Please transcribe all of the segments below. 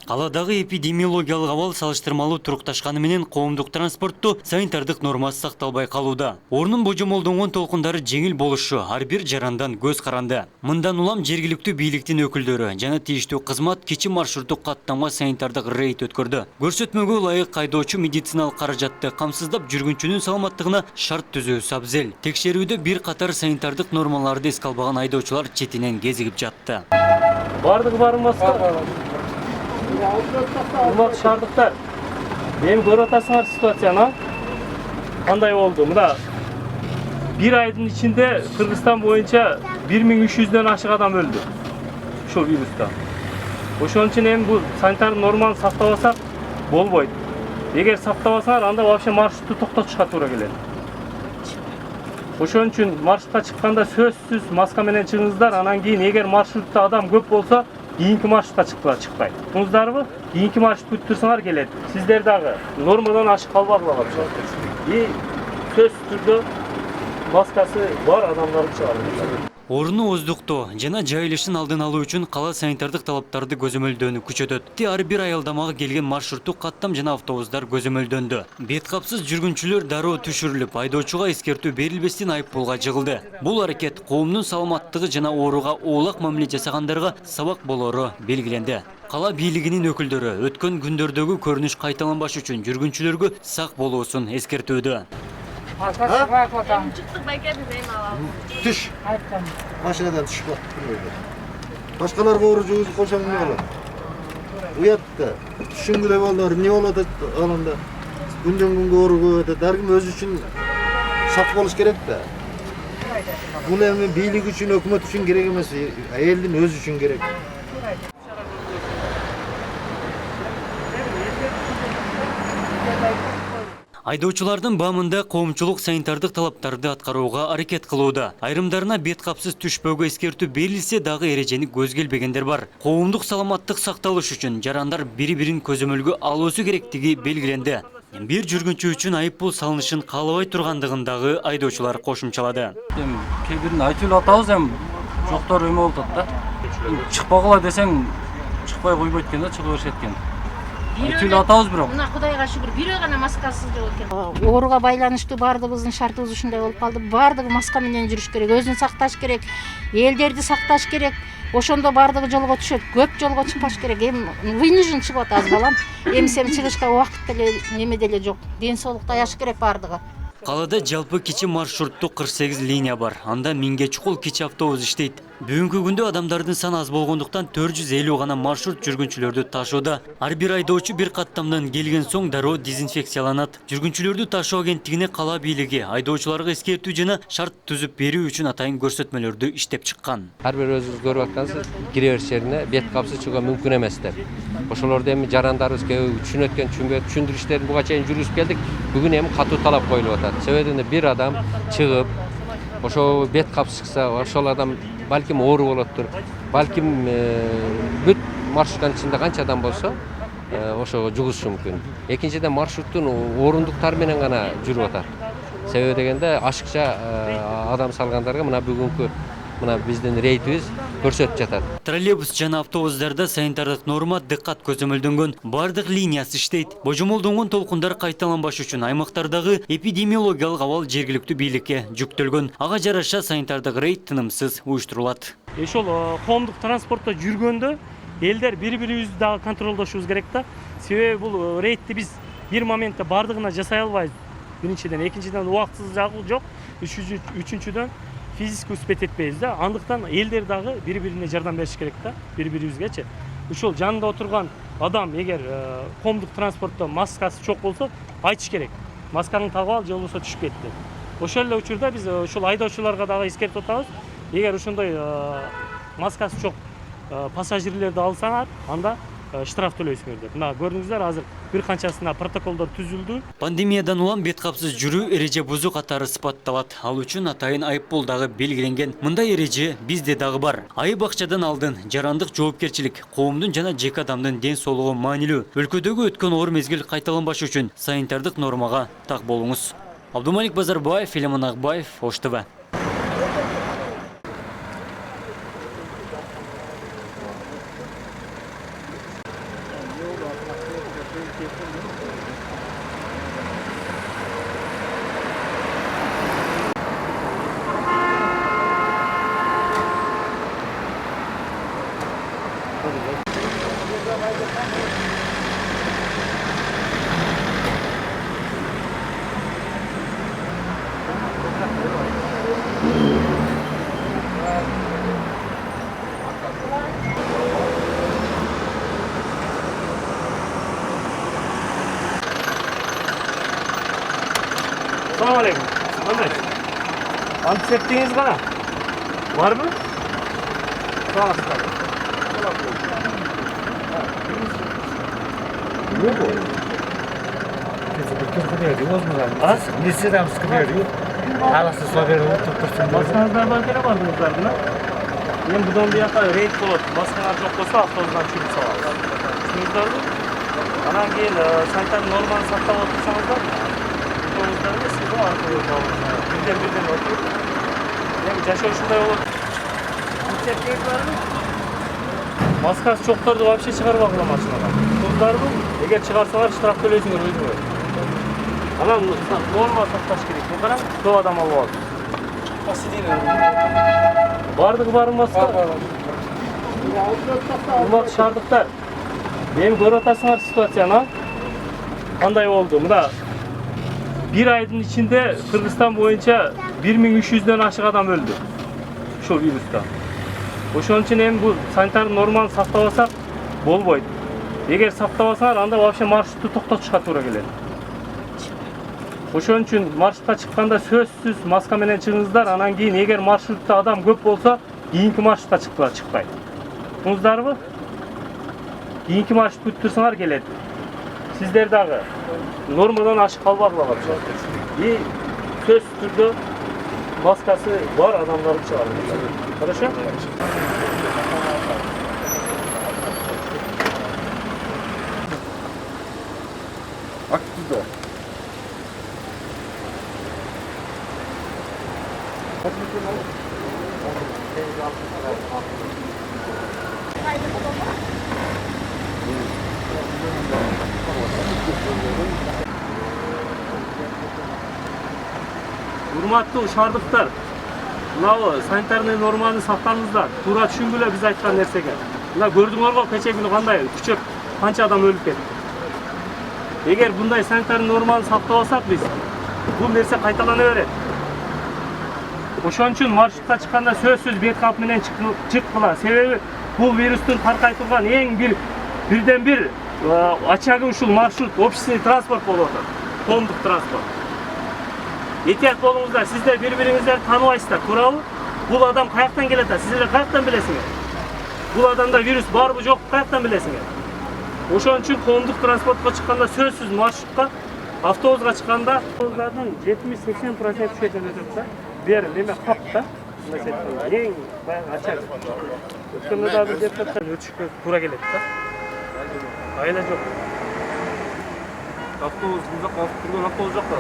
Каладагы эпидемиологиялык абал салыштырмалуу турукташканы менен коомдук транспортту санитардык нормасы сакталбай калууда. Орнун божомолдонгон толкундары жеңил болушу ар бир жарандан көз каранды. Мындан улам жергиликтүү бийликтин өкүлдөрү жана тийиштүү кызмат кичи маршруттук каттамга санитардык рейд өткөрдү. Көрсөтмөгө ылайык айдоочу медициналык каражатты камсыздап жүргүнчүнүн саламаттыгына шарт түзүүсү абзел. Текшерүүдө бир катар санитардык нормаларды эске албаган айдоочулар четинен кезигип жатты. Бардыгы бармаска Урмат шаардыктар, эми көрүп атасыңар ситуацияны. Кандай болду? Мына бир айдын ичинде Кыргызстан боюнча 1300дөн ашык адам өлдү. Ушул вирустан. Ошон үчүн эми бул санитардык норманы сактабасак болбойт. Эгер сактабасаңар, анда вообще маршрутту токтотушка туура келет. Ошон үчүн маршрутка чыкканда сөзсүз маска менен чыгыңыздар. Анан кийин эгер маршрутта адам көп болсо, кийинки маршрутка чыкпайт. Туңуздарбы? Кийинки маршрут күтүп турсаңар келет. Сиздер дагы нормадан ашык калбагыла калышат. Сөзсүз түрдө маскасы бар адамдарды чыгарып. Орну оздуктоо жана жайылышын алдын алуу үчүн кала санитардык талаптарды көзөмөлдөөнү күчөтөт. Ар бир айылдамага келген маршруттук каттам жана автобустар көзөмөлдөндү. Бет капсыз жүргүнчүлөр дароо түшүрүлүп, айдоочуга эскертүү берилбестен айыппулга жыгылды. Бул аракет коомдун саламаттыгы жана ооруга оолак мамиле жасагандарга сабак болору белгиленди. Кала бийлигинин өкүлдөрү өткөн күндөрдөгү көрүнүш кайталанбаш үчүн жүргүнчүлөргө сак болуусун эскертүүдө. Түш. Машинадан түшүп калды. Башкаларга ооруп жүрүп койсоң эмне болот? Уят да. Түшүнгүлө болдур, эмне болот алында? Күндөн күнгө ооруп атат. Ар ким өзү үчүн сак болуш керек да. Бул эми бийлик үчүн, өкмөт үчүн керек эмес, элдин өзү үчүн керек. Айдоочулардын баамында коомчулук санитардык талаптарды аткарууга аракет кылууда. Айрымдарына бет капсыз түшпөөгө эскертүү берилсе дагы эрежени көзгө илбегендер бар. Коомдук саламаттык сакталыш үчүн жарандар бири-бирин көзөмөлгө алуусу керектиги белгиленди. Бир жүргүнчү үчүн айыппул салынышын каалабай тургандыгын дагы айдоочулар кошумчалады. Кээ бирин айтып атабыз, эми жоктор эме болуп атат да. Чыкпагыла десең, чыкпай койбойт экен да, чыга беришет экен. Айтып атабыз бирок. Мына Кудайга шүгүр, бирөө гана маскасыз жок экен. Ооруга байланыштуу бардыгыбыздын шартыбыз ушундай болуп калды. Бардыгы маска менен жүрүш керек, өзүн сакташ керек, элдерди сакташ керек. Ошондо бардыгы жолго түшөт. Көп жолго чыкпаш керек. Эми вынужден чыгып атабыз балам. Эмисем чыгышка убакыт деле неме деле жок. Ден соолук даяш керек бардыгы. Калада жалпы кичи маршруттук 48 линия бар. Анда 1000ге чукул кичи автобус иштейт. Бүгүнкү күндө адамдардын саны аз болгондуктан 450 гана маршрут жүргүнчүлөрдү ташууда. Ар бир айдоочу бир каттамдан келген соң дароо дезинфекцияланат. Жүргүнчүлөрдү ташуу агенттигине кала бийлиги айдоочуларга эскертүү жана шарт түзүп берүү үчүн атайын көрсөтмөлөрдү иштеп чыккан. Ар бир өзүңүз көрүп аткансыз, кире бериш жерине бет капсыз чыгууга мүмкүн эмес деп. Ошолорду эми жарандарыбыз түшүнөт экен, түшүнбөйт, түшүндүрүштөрүн буга чейин жүргүзүп келдик. Бүгүн эми катуу талап коюлуп атат. Себеби бир адам чыгып, ошо бет капсыз чыкса, ошол адам балким оору болоттур. Балким бүт маршруттун ичинде канча адам болсо, ошого жугузушу мүмкүн. Экинчиден маршруттун орундуктары менен гана жүрүп атат. Себеби дегенде ашыкча адам салгандарга мына бүгүнкү биздин рейтибиз көрсөтүп жатат. Троллейбус жана автобустарда санитардык норма дыккат көзөмөлдөнгөн. Бардык линиясы иштейт. Божомолдонгон толкундар кайталанбаш үчүн аймактардагы эпидемиологиялык абал жергиликтүү бийликке жүктөлгөн. Ага жараша санитардык рейд тынымсыз уюштурулат. Ошол коомдук транспортто жүргөндө элдер бири-бирибизди дагы контролдошубуз керек да. Себеби бул рейдти биз бир моментте бардыгына жасай албайбыз. Биринчиден, экинчиден убактысыз жагуу жок. Үчүнчүдөн физически успеть этпейбиз да. Андыктан элдер дагы бири-бирине жардам бериш керек да, бири-бирибизгечи. Ушул жанында отурган адам эгер коомдук транспортто маскасы жок болсо, айтыш керек. Масканы тагып ал, же болбосо түшүп кет деп. Ошол эле учурда биз ушул айдоочуларга дагы эскертип атабыз. Эгер ошондой маскасы жок пассажирлерди алсаңар, анда штраф төлөйсүңөр деп. Мына көрдүңүздөр, азыр бир канчасына протоколдор түзүлдү. Пандемиядан улам бет капсыз жүрүү эреже бузуу катары сыпатталат. Ал үчүн атайын айыппул дагы белгиленген. Мындай эреже бизде дагы бар. Айып акчадан алдын жарандык жоопкерчилик, коомдун жана жеке адамдын ден соолугу маанилүү. Өлкөдөгү өткөн оор мезгил кайталанбаш үчүн санитардык нормага так болуңуз. Абдумалик Базарбаев, Филимон Акбаев, Ош ТВ. Assalamualaikum. Qanday? Antiseptingiz qana? Bormi? Sağ olasın. Ne bu? Neseden sıkılıyor? Halası soruyor, tuttursun. Maskanızlar bankere bardınızlar buna. Ben buradan bir yaka reyd bulup, maskanlar çok olsa avtobusdan çürük salarız. Düşünüzler mi? Anan keyin santan normal saklap otursanızlar mı? Avtobuslarında siz o arkaya bağlısınız. Birden oturup. Yani yaşıyor şunday olur. Antiseptik var mı? Maskası çoklardı, vapşe çıkarıp akıla maçınadan. Tuzlar mı? Eğer çıkarsalar şıtraf töleysiniz özünüz. Anam normal saklaş gerek. Bu kadar çoğu adam alıp aldı. Nasıl değil mi? Vardık barınmazsa. Bulmak şardıklar. Benim görüyortasınlar situasyonu. Qanday oldu? Mıda bir ayın içinde Kırgızstan boyunca 1300'den aşık adam öldü. Şu virüsten. Oşon için hem bu sanitar normal saklavasak bolboydu. Eğer saklavasalar anda vapşe marşruttu to'xtatishga to'g'ri keladi. Oşon için marşrutga chiqqanda so'zsiz maska bilan chiqingizlar, anan keyin eğer marşrutda adam ko'p bo'lsa, keyingi marşrutga chiqmaydi. Tushundingizlarmi? Keyingi marşrut o'ttirsalar keladi. Sizler dağı normadan aşık kalmakla vapşe. So'zsiz turda maskası var adamların çağırıyor. Хорошо? Aktifte. Hurmatlı uşardıqlar. Mынау санитарный норманы сактаңыздар. Туура түшүнгүлө биз айткан нерсеге. Мына көрдүңөр го кече күнү кандай күчөп канча адам өлүп кетти. Эгер мындай санитарный норманы сактабасак биз, бул нерсе кайталана берет. Ошон үчүн маршрутка чыкканда сөзсүз беткап менен чыккыла. Себеби бул вирустун таркай турган эң бирден бир ачагы ушул маршрут общественный транспорт болуп атат. Коомдук транспорт. Ehtiyat bolunuzlar, sizler birbirinizleri tanıvaysızlar, kuralı. Bu adam kayaktan gelir, sizler kayaktan bilesiniz. Bu adamda virüs var mı yok, kayaktan bilesiniz. Oşon için koomduk transportқа çıkkanda sözsüz marşrutқа, avtobusқа çıkkanda avtobuslardan 70-80% düşeceğini ötürükse, bir neme kapta, mesela en bayağı açar. Ötkünde daha bir deputatlar ölçükle tura geledi. Ayla yok. Avtobus, uzak avtobus yok da.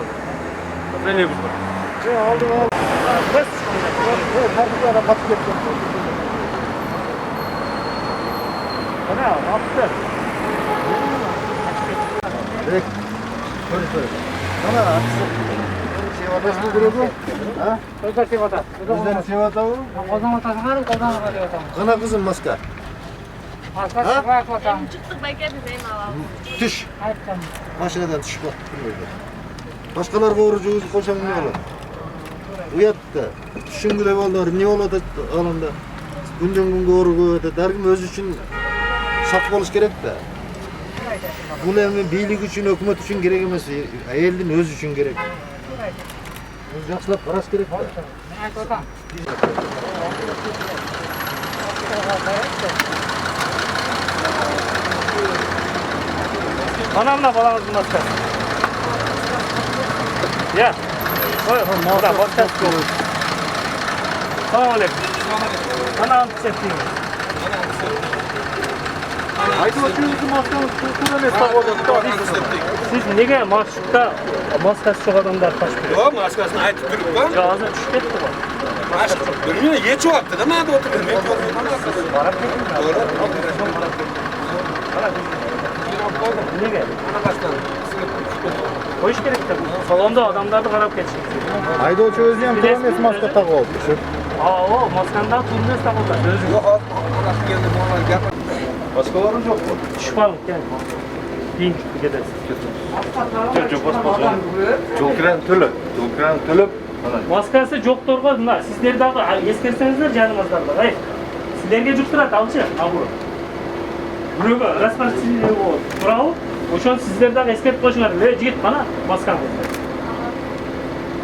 Ne bu? Ne aldım al. Bas. Her bir batıp yaptım. Ne yaptı? Direkt böyle. Bana sevadaşını duruyordu. Ha? Özel sevada. Bizden sevada mı? Ozan atasın var, ozan atasın. Kana kızım maska. Maskası var atasın. Çıktık bekleriz eyvallah. Düş. Maşinadan düş bak. Başkalarga orucunuz koşan ne olur? Uyatdı. Düşüngüle bollar ne oladı alanda? Günden günge orugu ötedi. Dergim öz için sak boluş gerek de. Bunu hem beylik için, hükümet için gerek emez. Elin öz için gerek. Öz yaxşılap karas gerek de. Anamla balamızın maskası. Ya. Koy, burada maskası yok. Selamun aleyküm. Ana antiseptik. Aytып өтүүңүздүн маскаңыз тура эмес так болот. Siz nege marşrutta maskası çok adamlar taşıyor? Yok maskasını aytıp durup var. Ya hazır düşüp etti bu. Bilmiyorum hiç o vakti değil mi? Hadi oturun. Nege? Salonda adamlardı karab geçecek. Айдоочу өзү hem тура эмес маска тагып алыптыр. O maskanda turmuş takıldı. Yok orası geldi bu olan yapar. Маскаларың жок mu? Düşmanlık yani. Deyin çıktı gidersin. Жок баспасың. Жол кирен төлөп. Жол кирен төлөп. Maskası joktorga mына сиздер дагы эскерсеңиздер жаныңыздарда. Ай. Силерге жуктурат алчы. Абу. Бирөөгө распространение болот. Туурабы? Ошону сиздер дагы эскертип коюшуңар. Жигит кана маскаңызды.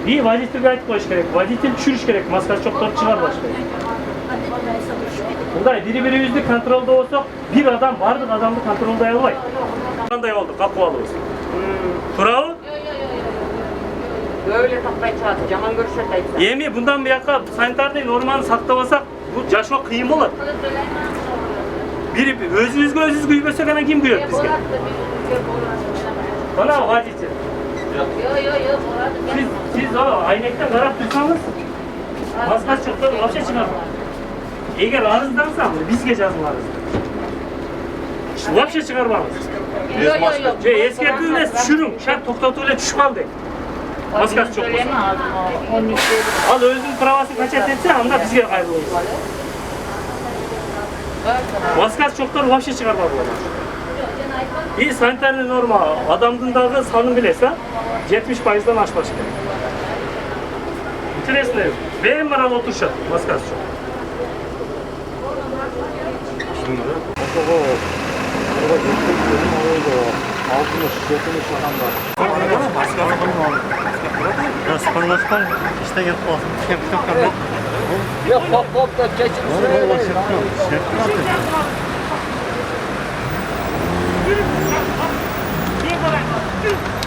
И водительге айтып коюш керек. Водитель түшүрүш керек. Маска жокторду чыгарбаш керек. Мындай бири-бирибизди контролдо болсок, бир адам бардык адамды контролдой албайт. Кандай болду? Акыбалыбыз. Туурабы? Böyle tapmaya çağırdı, jaman görüşet aytsa. Эми мындан бияка санитарный норманы сактабасак, бул жашоо кыйын болот. Бири өзүбүзгө өзүбүз күйбөсөк анан ким күйөт бизге? Мына водитель. Siz o aynekten karap dursanız, maskası çoktan вообще çıkarmaz. Eğer arızdansa bizge жазın arızdan. Вообще çıkarmamız. Eskертүүнү түшүрүң, шарт токтотуп эле түшүп кал дейт. Маскасы жок болсо. Ал өзүнүн правасын качат этсе, анда бизге кайрылыңыз. Маскасы жоктор вообще чыгарбай болот. И санитарный норма адамдын дагы санын билесиз, а? 70%-дан ашпаш керек. Интересно, беймарал отурушат, маскасы жок.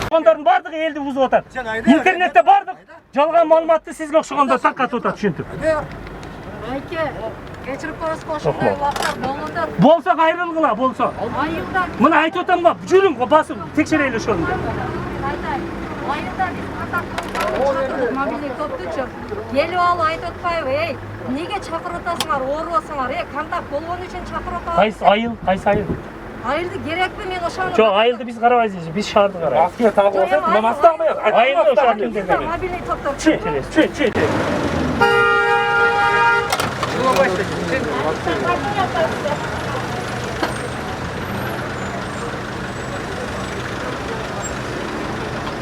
Ондардың бардығы елді бұзып отыр. Интернетте бардық. Жалған маалыматты сізге окшогондор таркатып отыр, түшүнтүп. Ayke, geçirip koyasın ошондой убакыттар болууда. Болсо кайрылгыла, болсо. Айылдан, Мына айтып атам го, жүрүң, басып текшерели ошону. айтайын. Айылдан биз катар мобилдик топтучу. Келип алып айтып атпайбы, эй, эмнеге чакырып атасыңар, оорубасыңар, контакт болгон үчүн чакырып атабыз. Кайсы айыл, кайсы айыл? Айылды керекпи мен ошону? Жок, айылды биз карабайбыз, биз шаарды карайбыз. Maske takıp olsa maske takmayız. Айылды ошо Мобилдик топтор. Чүй. Çek.